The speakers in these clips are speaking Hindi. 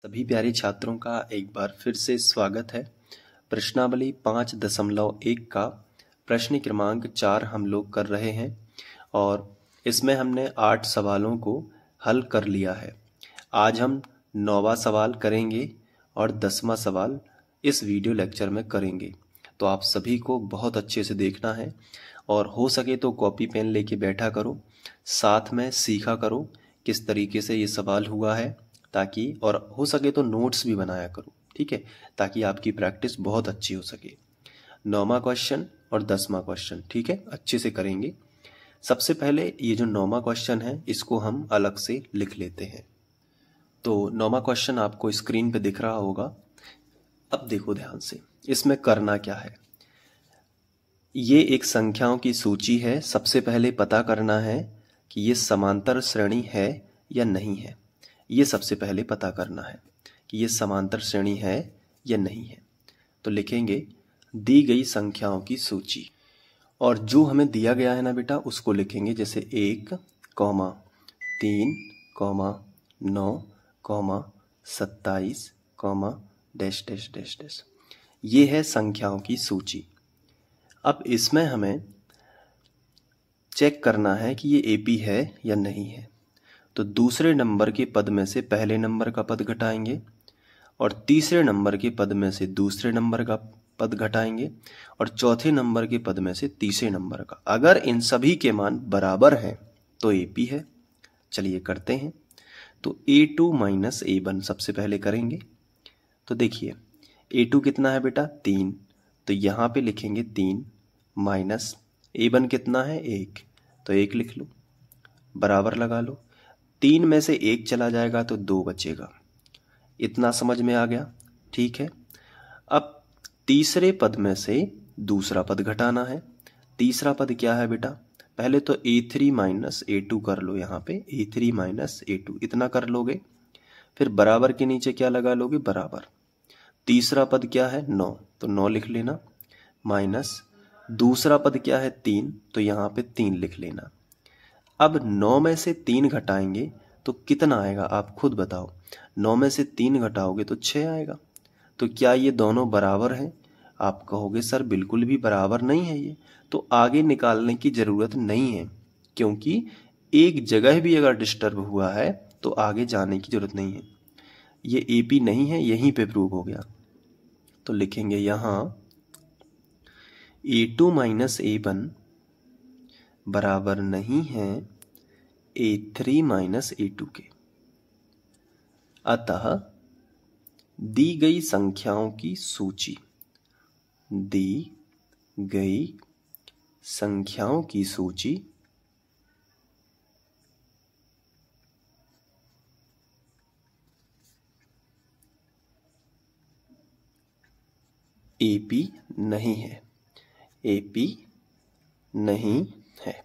सभी प्यारे छात्रों का एक बार फिर से स्वागत है। प्रश्नावली 5.1 का प्रश्न क्रमांक 4 हम लोग कर रहे हैं और इसमें हमने 8 सवालों को हल कर लिया है। आज हम 9वां सवाल करेंगे और 10वां सवाल इस वीडियो लेक्चर में करेंगे। तो आप सभी को बहुत अच्छे से देखना है और हो सके तो कॉपी पेन लेके बैठा करो, साथ में सीखा करो किस तरीके से ये सवाल हुआ है, ताकि और हो सके तो नोट्स भी बनाया करो, ठीक है, ताकि आपकी प्रैक्टिस बहुत अच्छी हो सके। 9वां क्वेश्चन और 10वां क्वेश्चन, ठीक है, अच्छे से करेंगे। सबसे पहले ये जो 9वां क्वेश्चन है इसको हम अलग से लिख लेते हैं। तो 9वां क्वेश्चन आपको स्क्रीन पे दिख रहा होगा। अब देखो ध्यान से, इसमें करना क्या है। ये एक संख्याओं की सूची है। सबसे पहले पता करना है कि ये समांतर श्रेणी है या नहीं है। ये सबसे पहले पता करना है कि ये समांतर श्रेणी है या नहीं है। तो लिखेंगे दी गई संख्याओं की सूची, और जो हमें दिया गया है ना बेटा उसको लिखेंगे, जैसे 1, 3, 9, 27, डैश डैश डैश डैश। ये है संख्याओं की सूची। अब इसमें हमें चेक करना है कि ये एपी है या नहीं है। तो दूसरे नंबर के पद में से पहले नंबर का पद घटाएंगे और तीसरे नंबर के पद में से दूसरे नंबर का पद घटाएंगे और चौथे नंबर के पद में से तीसरे नंबर का। अगर इन सभी के मान बराबर हैं तो एपी है। चलिए करते हैं। तो A2 माइनस A1 सबसे पहले करेंगे। तो देखिए A2 कितना है बेटा 3, तो यहाँ पे लिखेंगे 3 माइनस A1 कितना है 1, तो 1 लिख लो, बराबर लगा लो। 3 में से 1 चला जाएगा तो 2 बचेगा। इतना समझ में आ गया, ठीक है। अब तीसरे पद में से दूसरा पद घटाना है। तीसरा पद क्या है बेटा, पहले तो A3 माइनस A2 कर लो, यहाँ पे A3 माइनस A2 इतना कर लोगे, फिर बराबर के नीचे क्या लगा लोगे, बराबर। तीसरा पद क्या है 9, तो 9 लिख लेना, माइनस दूसरा पद क्या है 3, तो यहाँ पे 3 लिख लेना। अब 9 में से 3 घटाएंगे तो कितना आएगा आप खुद बताओ। 9 में से 3 घटाओगे तो 6 आएगा। तो क्या ये दोनों बराबर हैं? आप कहोगे सर बिल्कुल भी बराबर नहीं है ये, तो आगे निकालने की ज़रूरत नहीं है, क्योंकि एक जगह भी अगर डिस्टर्ब हुआ है तो आगे जाने की ज़रूरत नहीं है। ये एपी नहीं है, यहीं पे प्रूव हो गया। तो लिखेंगे यहाँ A2 माइनस A1 बराबर नहीं है A3 माइनस A2 के। अतः दी गई संख्याओं की सूची, दी गई संख्याओं की सूची एपी नहीं है। एपी नहीं है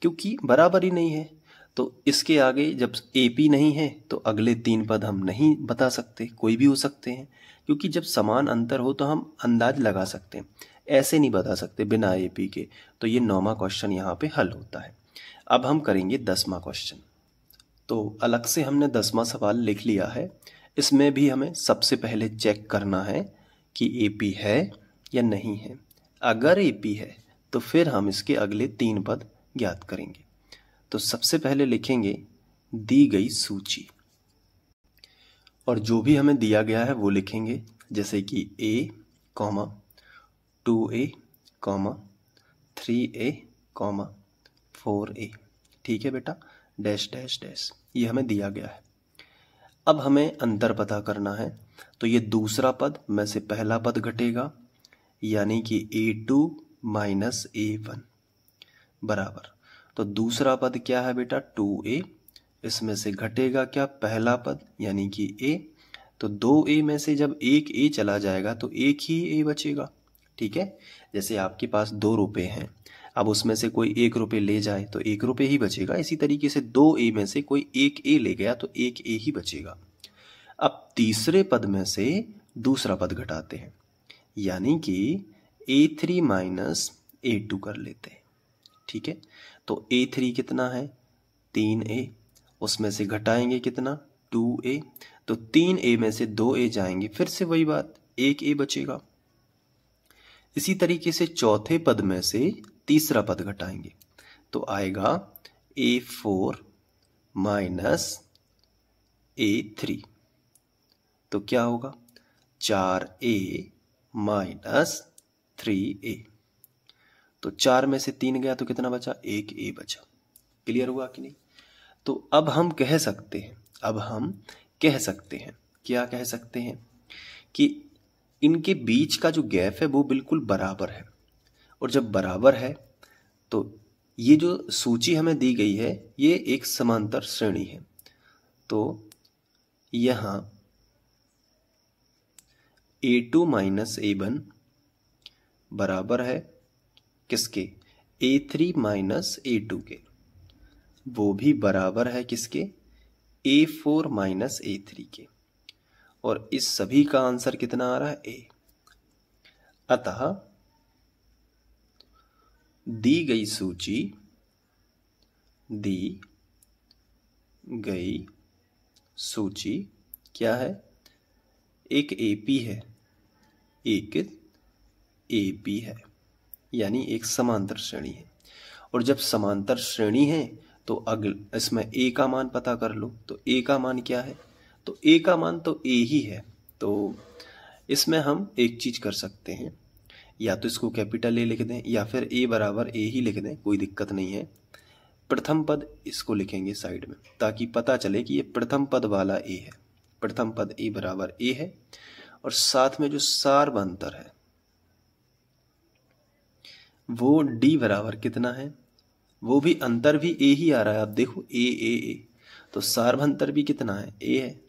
क्योंकि बराबर ही नहीं है। तो इसके आगे जब एपी नहीं है तो अगले 3 पद हम नहीं बता सकते, कोई भी हो सकते हैं, क्योंकि जब समान अंतर हो तो हम अंदाज लगा सकते हैं, ऐसे नहीं बता सकते बिना एपी के। तो ये 9वां क्वेश्चन यहाँ पे हल होता है। अब हम करेंगे 10वां क्वेश्चन। तो अलग से हमने 10वां सवाल लिख लिया है। इसमें भी हमें सबसे पहले चेक करना है कि एपी है या नहीं है। अगर एपी है तो फिर हम इसके अगले 3 पद ज्ञात करेंगे। तो सबसे पहले लिखेंगे दी गई सूची, और जो भी हमें दिया गया है वो लिखेंगे, जैसे कि A, 2A, 3A, 4A, ठीक है बेटा, डैश डैश डैश, ये हमें दिया गया है। अब हमें अंतर पता करना है। तो ये दूसरा पद में से पहला पद घटेगा, यानी कि A2 माइनस A1 बराबर। तो दूसरा पद क्या है बेटा 2A, इसमें से घटेगा क्या, पहला पद यानी कि A। तो 2A में से जब एक A चला जाएगा तो एक ही A बचेगा, ठीक है। जैसे आपके पास 2 रुपये हैं, अब उसमें से कोई 1 रुपये ले जाए तो 1 रुपये ही बचेगा। इसी तरीके से 2A में से कोई 1 A ले गया तो 1 A ही बचेगा। अब तीसरे पद में से दूसरा पद घटाते हैं, यानी कि A3 माइनस A2 कर लेते हैं, ठीक है। तो A3 कितना है 3A, उसमें से घटाएंगे कितना 2A, तो 3a में से 2a जाएंगे, फिर से वही बात, 1a बचेगा। इसी तरीके से चौथे पद में से तीसरा पद घटाएंगे तो आएगा a4 माइनस a3, तो क्या होगा 4a माइनस 3a। तो 4 में से 3 गया तो कितना बचा, 1a बचा। क्लियर हुआ कि नहीं? तो अब हम कह सकते हैं, क्या कह सकते हैं कि इनके बीच का जो गैप है वो बिल्कुल बराबर है, और जब बराबर है तो ये जो सूची हमें दी गई है ये एक समांतर श्रेणी है। तो यहाँ a2 माइनस a1 बराबर है किसके, a3 माइनस a2 के, वो भी बराबर है किसके, a4 माइनस a3 के, और इस सभी का आंसर कितना आ रहा है, a। अतः दी गई सूची क्या है, एक AP है, एक AP है, यानी एक समांतर श्रेणी है। और जब समांतर श्रेणी है तो इसमें A का मान पता कर लो, तो A का मान क्या है, तो A का मान तो A ही है। तो इसमें हम एक चीज कर सकते हैं, या तो इसको कैपिटल A लिख दें या फिर A बराबर A ही लिख दें, कोई दिक्कत नहीं है। प्रथम पद इसको लिखेंगे साइड में ताकि पता चले कि ये प्रथम पद वाला A है, प्रथम पद A बराबर A है। और साथ में जो सार्वंतर है वो D बराबर कितना है, वो भी अंतर भी A ही आ रहा है। आप देखो A, तो सार्वंतर भी कितना है, A है।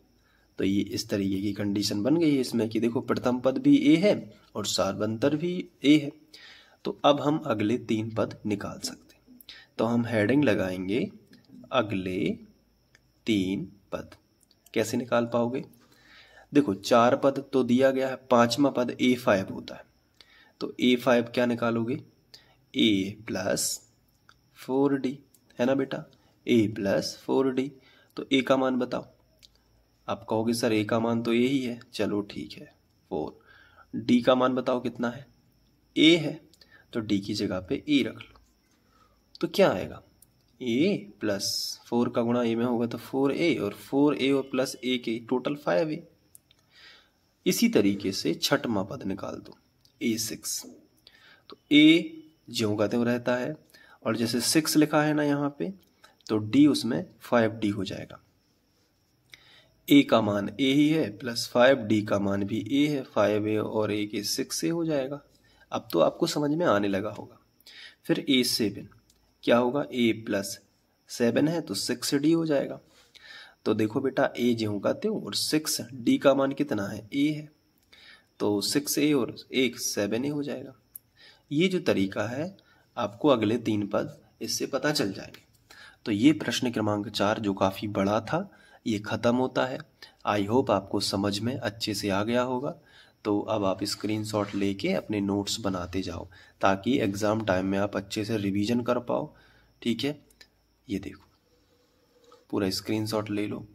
तो ये इस तरीके की कंडीशन बन गई है इसमें कि देखो प्रथम पद भी A है और सार्वंतर भी A है। तो अब हम अगले 3 पद निकाल सकते हैं। तो हम हेडिंग लगाएंगे अगले 3 पद। कैसे निकाल पाओगे, देखो 4 पद तो दिया गया है, 5वां पद A5 होता है। तो A5 क्या निकालोगे, A प्लस 4D है ना बेटा, A प्लस 4D। तो A का मान बताओ, आप कहोगे सर A का मान तो A ही है, चलो ठीक है 4। D का मान बताओ कितना है, A है, तो D की जगह पे A रख लो। तो क्या आएगा, A प्लस 4 का गुणा A में होगा तो 4A, और 4A और प्लस A के टोटल 5A। इसी तरीके से 6वां पद निकाल दो A6। तो A ज्यों का त्यों रहता है, और जैसे 6 लिखा है ना यहाँ पे, तो D उसमें 5D हो जाएगा। A का मान A ही है प्लस 5D का मान भी A है, 5A और A के 6A हो जाएगा। अब तो आपको समझ में आने लगा होगा। फिर A7 क्या होगा, A प्लस 7 है तो 6D हो जाएगा। तो देखो बेटा A ज्यों का त्यों, और 6D का मान कितना है, A है, तो 6A और 1 7A हो जाएगा। ये जो तरीका है आपको अगले 3 पद इससे पता चल जाएंगे। तो ये प्रश्न क्रमांक 4 जो काफ़ी बड़ा था ये ख़त्म होता है। आई होप आपको समझ में अच्छे से आ गया होगा। तो अब आप स्क्रीनशॉट लेके अपने नोट्स बनाते जाओ ताकि एग्ज़ाम टाइम में आप अच्छे से रिवीजन कर पाओ। ठीक है, ये देखो पूरा स्क्रीनशॉट ले लो।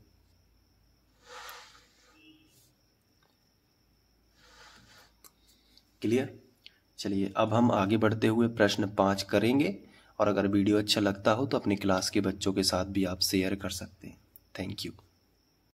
क्लियर? चलिए अब हम आगे बढ़ते हुए प्रश्न 5 करेंगे, और अगर वीडियो अच्छा लगता हो तो अपनी क्लास के बच्चों के साथ भी आप शेयर कर सकते हैं। Thank you.